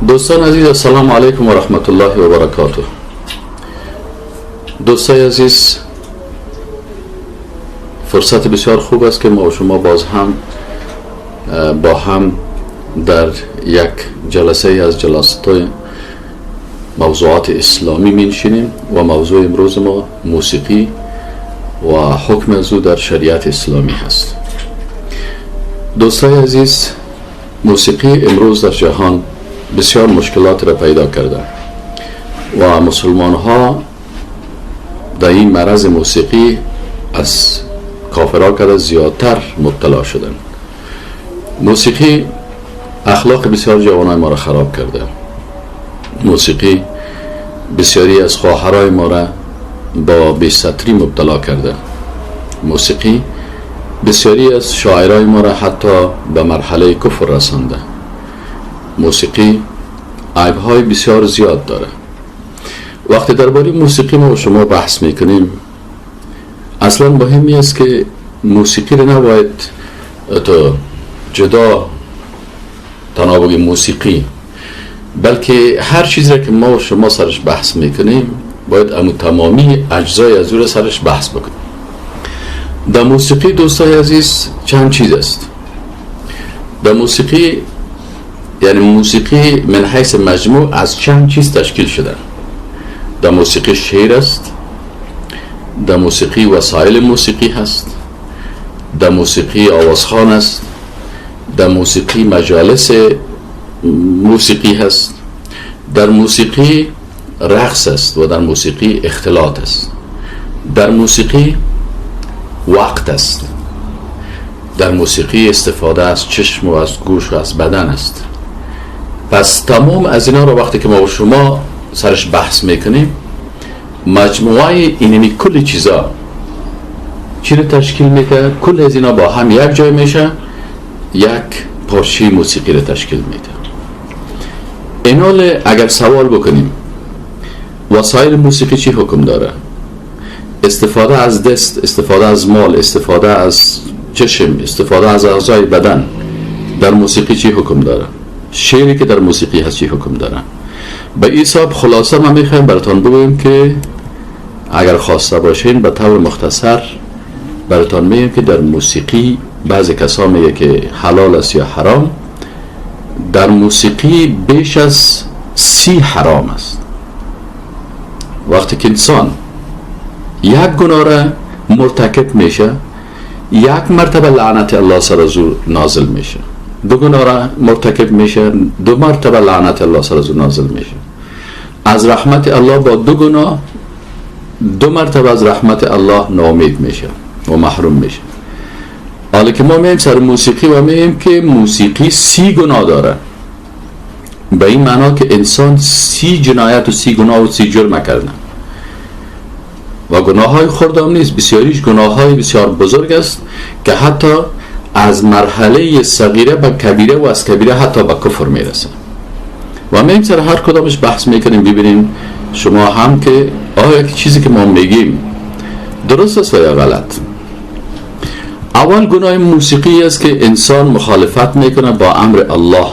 دوستان عزیز، السلام علیکم و رحمت الله و برکاته. دوستان عزیز، فرصت بسیار خوب است که ما و شما باز هم با هم در یک جلسه از جلسات موضوعات اسلامی می‌نشینیم و موضوع امروز ما موسیقی و حکم از او در شریعت اسلامی هست. دوستان عزیز، موسیقی امروز در جهان بسیار مشکلات را پیدا کرده و مسلمان ها در این مرض موسیقی از کافرها کرده زیادتر مبتلا شدن. موسیقی اخلاق بسیار جوانای ما را خراب کرده. موسیقی بسیاری از خواهرای ما را با بی‌ستری مبتلا کرده. موسیقی بسیاری از شاعرای ما را حتی به مرحله کفر رسانده. موسیقی عیب‌های بسیار زیاد داره. وقتی درباره موسیقی ما و شما بحث میکنیم، اصلا مهمی است که موسیقی رو نباید تو جدا تنها بگیم موسیقی، بلکه هر چیزی که ما و شما سرش بحث میکنیم باید امو تمامی اجزای از او را سرش بحث بکنیم. در موسیقی دوستای عزیز چند چیز است. در موسیقی، یعنی موسیقی من حیث مجموع از چند چیز تشکیل شده. در موسیقی شعر است، در موسیقی وسایل موسیقی هست، در موسیقی آوازخوان است، در موسیقی مجالس موسیقی هست، در موسیقی رقص است و در موسیقی اختلاط است، در موسیقی وقت است، در موسیقی استفاده از چشم و از گوش و از بدن است. پس تمام از اینا رو وقتی که ما و شما سرش بحث میکنیم، مجموعه اینمی کل چیزا چی رو تشکیل میکنه؟ کل از اینا با هم یک جای میشه، یک پارچه موسیقی رو تشکیل میده. اینال اگر سوال بکنیم وسایل موسیقی چی حکم داره؟ استفاده از دست، استفاده از مال، استفاده از چشم، استفاده از اعضای بدن در موسیقی چی حکم داره؟ شعری که در موسیقی هست چی حکم داره؟ به این حساب خلاصه ما میخوایم براتون بگویم که اگر خواسته باشین به طور مختصر براتون میگیم که در موسیقی بعضی کسا میگه که حلال است یا حرام. در موسیقی بیش از 30 حرام است. وقتی که انسان یک گناه را مرتکب میشه، یک مرتبه لعنت الله سر از او نازل میشه. دو گناه را مرتکب میشه، 2 مرتبه لعنت الله سر از او نازل میشه. از رحمت الله با 2 گناه 2 مرتبه از رحمت الله ناامید میشه و محروم میشه. حالا که ما میگیم سر موسیقی و میگیم که موسیقی 30 گناه داره، به این معنا که انسان 30 جنایت و 30 گناه و 30 جرم کرده و گناه های خردم نیست، بسیاریش گناه های بسیار بزرگ است که حتی از مرحله صغیره به کبیره و از کبیره حتی به کفر میرسه. و میگیم سر هر کدامش بحث میکنیم، ببینیم شما هم که آیا چیزی که ما میگیم درست است و یا غلط. اول گناه موسیقی است که انسان مخالفت میکنه با امر الله،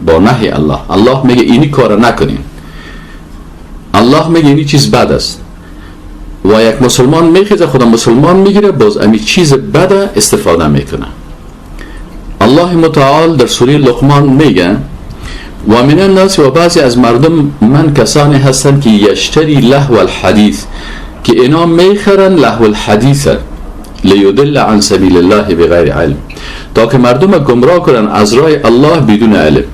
با نهی الله. الله میگه اینی کار نکنین، الله میگه اینی چیز بد است و یک مسلمان میخیزه خدا مسلمان میگیره باز امی چیز بد استفاده میکنه. الله متعال در سوره لقمان میگه و من الناس، و بعضی از مردم من کسانی هستند که یشتری لهو الحدیث، که اینا میخرن لهو الحدیث لیدل عن سبیل الله بغیر علم، تا که مردم گمراه کنن از راه الله بدون علم.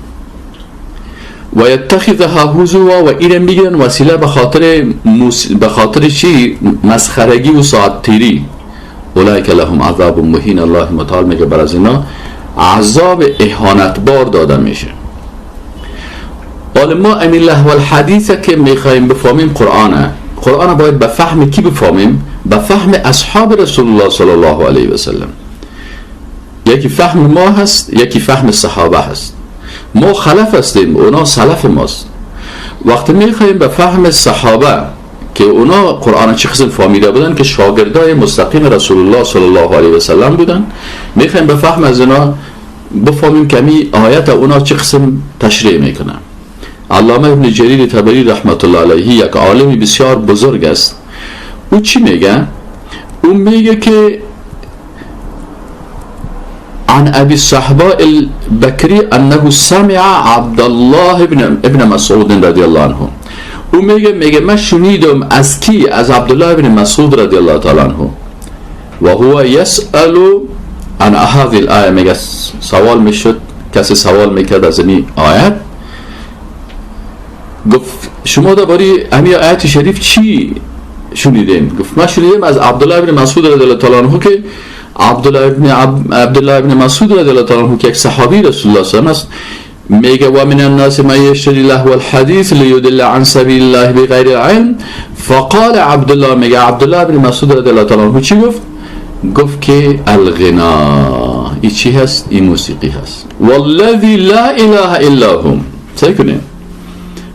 و یتخذها هزوا، و این میگن وسیله به خاطر چی؟ مسخرگی و ساعت تیری. اولئک لهم عذاب مهین. الله متعال میگه بر از اینا عذاب اهانتبار داده میشه. حالا ما امین لهو الحدیث که میخوایم بفهمیم قرآن باید به فهم کی بفهمیم؟ به فهم اصحاب رسول الله صلی الله علیه و سلم. یکی فهم ما هست، یکی فهم صحابه هست. ما خلف هستیم، اونا سلف ماست. وقتی میخوایم به فهم صحابه که اونا قرآن چه قسم فهمیده بودن که شاگردای مستقیم رسول الله صلی الله علیه و سلم بودن، میخوایم به فهم از اونا بفهمیم کمی آیت اونا چه قسم تشریح میکنه. علامه ابن جریر طبری رحمت الله علیه یک عالمی بسیار بزرگ است. او چی میگه؟ او میگه که عن ابي الصحباء البكري انه سمع عبد الله ابن مسعود رضی الله عنه. او میگه من شنیدم از کی؟ از عبدالله ابن مسعود رضی الله تعالی عنه. و هو يسأل عن هذه الآية. میگه سوال میشد، کسی سوال میکرد از این آیت، گفت شما درباره همین آیت شریف چی شنیدین؟ گفت من شنیدم از عبدالله ابن مسعود رضی الله تعالی عنه که عبدالله ابن مسعود رضی الله تعالی عنه که یک صحابی رسول الله صلی الله علیه و آله میگه و من الناس من یشتری لهو الحدیث لیضل عن سبیل الله بغیر علم. فقال عبدالله، میگه عبدالله ابن مسعود رضی الله تعالی عنه چی گفت؟ گفت که الغنا، این چی هست؟ این موسیقی هست. والذی لا اله الا هم. صحیح کنیم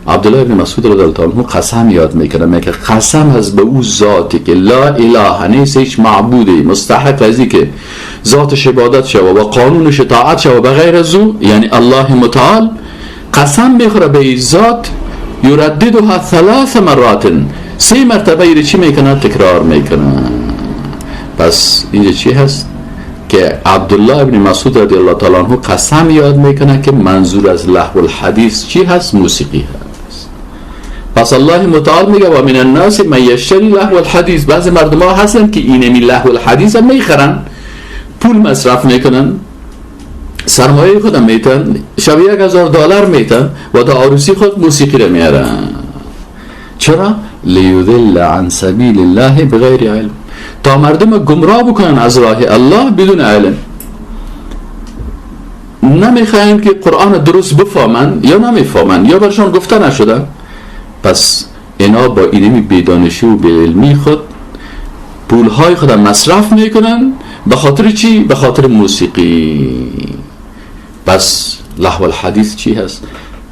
عبدالله ابن مسعود رضی الله عنه قسم یاد میکنه، میگه قسم هست به او ذاتی که لا اله، نیست هیچ معبودی مستحق ازی که ذاتش عبادت شود و قانونش اطاعت شود بغیر از او، یعنی الله متعال. قسم میخوره به این ذات، یرددها 3 مرات، 3 مرتبه چی میکنه؟ تکرار میکنه. پس اینجا چی هست؟ که عبدالله ابن مسعود رضی الله تعالی عنه قسم یاد میکنه که منظور از لهو الحدیث چی هست؟ موسیقی هست. پس الله متعال میگه و من الناس من یشتری لهو الحدیث. بعضی مردم ها هستن که اینمی لهو الحدیث هم میخرن، پول مصرف میکنن، سرمایه خودم میتن، شب $1000 میتن و تا عروسی خود موسیقی رو میارن. چرا؟ لیضل عن سبیل الله بغیر علم، تا مردم گمراه بکنن از راه الله بدون علم. نمیخواین که قرآن درست بفهمن یا نمیفهمن یا برشان گفته نشدن. پس اینا با اینمی بیدانشی و بی‌علمی خود پولهای خود مصرف میکنن. به خاطر چی؟ به خاطر موسیقی. پس لهو الحدیث چی هست؟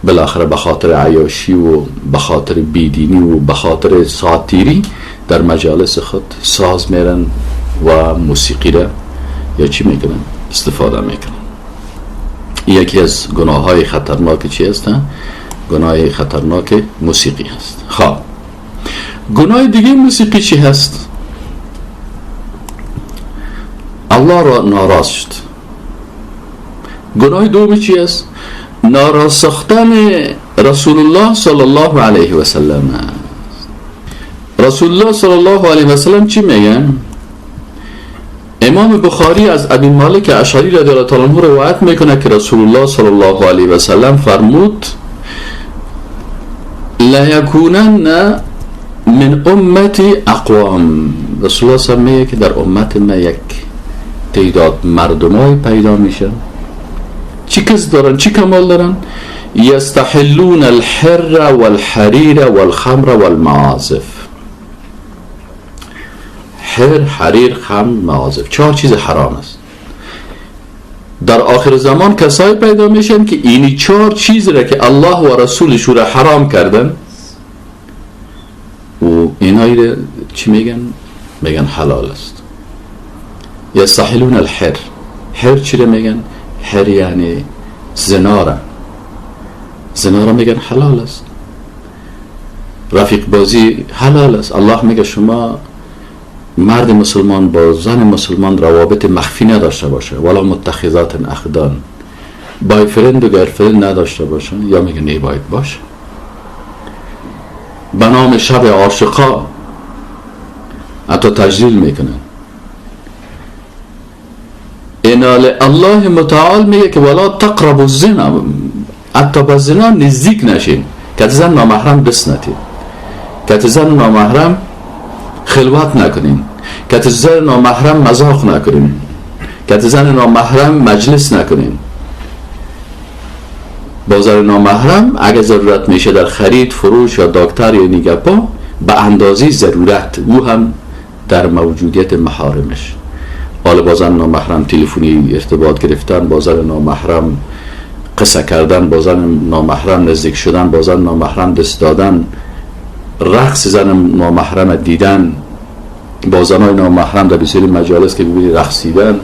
بالاخره به خاطر عیاشی و به خاطر بیدینی و به خاطر ساتیری در مجالس خود ساز میرن و موسیقی را یا چی میکنن؟ استفاده میکنن. یکی از گناه های خطرناک چی هست؟ گناه خطرناک موسیقی هست. خب گناه دیگه موسیقی چی هست؟ الله را ناراض شد. گناه دومی چی هست؟ ناراض ساختن رسول الله صلی الله علیه و سلم. رسول الله صلی الله علیه و سلم چی میگن؟ امام بخاری از ابی مالک اشعری رضی الله تعالی عنه روایت میکنه که رسول الله صلی الله علیه و سلم فرمود لا یکونن من امتی اقوام. رسول الله صلی الله علیه و سلم میگه که در امت ما یک تعداد مردمای پیدا میشن. چی کس دارن؟ چی کمال دارن؟ یستحلون الحر والحریر والخمر والمعازف. حر، حریر، خمر، معازف، 4 چیز حرام است. در آخر زمان کسایی پیدا میشن که اینی 4 چیز را که الله و رسولش را حرام کردن و اینایی را چی میگن؟ میگن حلال است. یستحلون الحر. حر چی را میگن؟ حر یعنی زنا را میگن حلال است. رفیق بازی حلال است. الله میگه شما مرد مسلمان با زن مسلمان روابط مخفی نداشته باشه، ولا متخذات اخدان، بای فرند و گرفرند نداشته باشه، یا میگه نباید باشه. به نام شب عاشقا حتی تجلیل میکنن. اینال الله متعال میگه که ولا تقربوا الزنا، حتی با زنا نزدیک نشین. که زن نامحرم دست نتید، که زن نامحرم خلوت نکنین، که زن نامحرم مذاق نکنین، که زن نامحرم مجلس نکنین. با زن نامحرم اگر ضرورت میشه در خرید، فروش یا دکتر یا نیگپا به اندازه ضرورت، او هم در موجودیت محارمش. حالا با زن نامحرم تلفنی ارتباط گرفتن، با زن نامحرم قصه کردن، با زن نامحرم نزدیک شدن، با زن نامحرم دست دادن، رقص زن نامحرم دیدن، با زنای نامحرم در بسیاری مجالس که ببینی رقصیدن،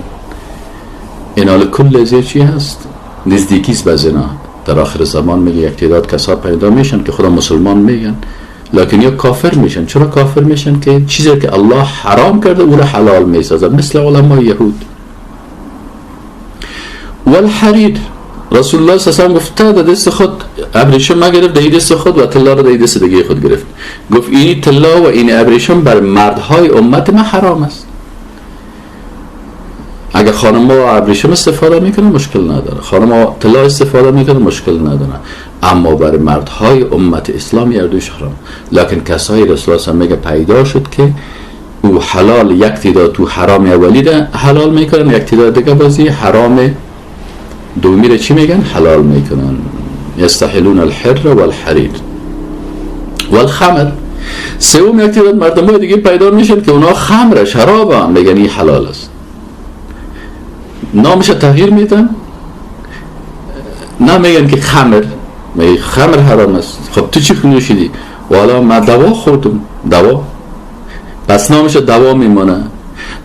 اینال کل زیر چی هست؟ نزدیکیست به زنا. در آخر زمان میگه یک تعداد کسا پیدا میشن که خدا مسلمان میگن لکن یا کافر میشن. چرا کافر میشن؟ که چیزی که الله حرام کرده او را حلال میسازن، مثل علماء یهود. والحریر، رسول الله صلی الله علیه و گفته در دست خود ابریشم گرفت، در دست خود و طلا را در دست دیگه خود گرفت. گفت این طلا و این ابریشم بر مردهای امت ما حرام است. اگر خانم ها ابریشم استفاده میکنن مشکل نداره، خانم ها طلا استفاده میکنن مشکل نداره، اما برای مردهای امت اسلامی اردوش حرام. لکن کسای رسول الله میگه پیدا شد که او حلال، یک تعداد تو حرام اولی ده حلال میکنن، یک تعداد دیگه بازی حرام دومی را چی میگن؟ حلال میکنن. یستحلون الحر والحریر والخمر. سوم یک تعداد مردم های دیگه پیدا میشن که اونا خمر شراب هم میگن این حلال است، نامش تغییر میدن، نمیگن که خمر حرام است. خب تو چی نوشیدی؟ والا من دوا خوردم. دوا پس نامش دوا میمونه.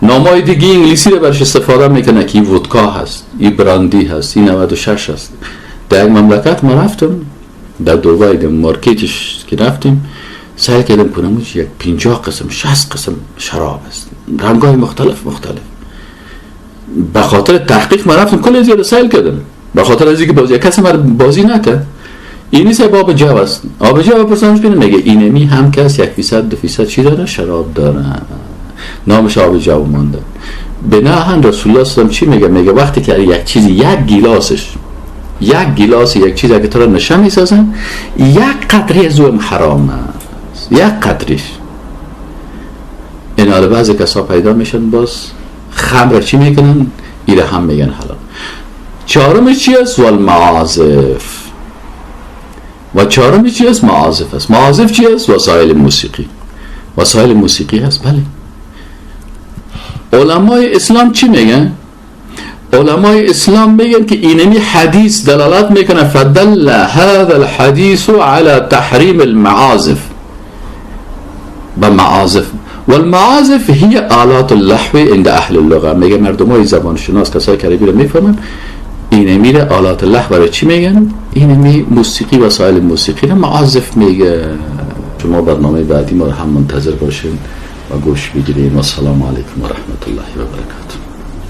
نامای دیگه انگلیسی رو برش استفاده میکنه که این ودکا هست، این براندی هست، این 96 هست. در یک مملکت ما رفتم در دبی، در مارکتش که رفتیم سعی کردم کنم یک 50 قسم 60 قسم شراب است، رنگای مختلف. به خاطر تحقیق ما رفتم کلی زیاده سیل کردم، به خاطر از اینکه بازی کسی ما بازی نکرد. این نیست آب جو است. آب جو پرسانش بینه میگه اینمی هم کس 1% 2% چی داره؟ شراب داره، نامش آب جو مانده. بناهن رسول الله صلی الله علیه و چی میگه؟ میگه وقتی که یک چیزی یک گیلاس یک چیز اگه تو را نشه میسازن، یک قطره از اون حرام است، یک قطرش. این حالا بعضی کسا پیدا میشن باز خمر چی میکنن؟ ایره هم میگن حلال. چهارمش چی است؟ والمعازف. و چهارمش چی است؟ معازف است. معازف چی است؟ وسایل موسیقی هست. بله. علمای اسلام چی میگن؟ علمای اسلام میگن که اینمی حدیث دلالت میکنه فدل هذا الحديث على تحریم المعازف. بمعازف والمعازف هي آلات اللهو عند اهل اللغه. میگه مردمای زبان شناس کسای که عربی رو میفهمن اینمی رو آلات اللهو برای چی میگن؟ اینمی موسیقی، وسایل موسیقی رو معازف میگه. شما برنامه بعدی ما رو هم منتظر باشین و گوش بگیریم. السلام علیکم و رحمت الله و برکاته.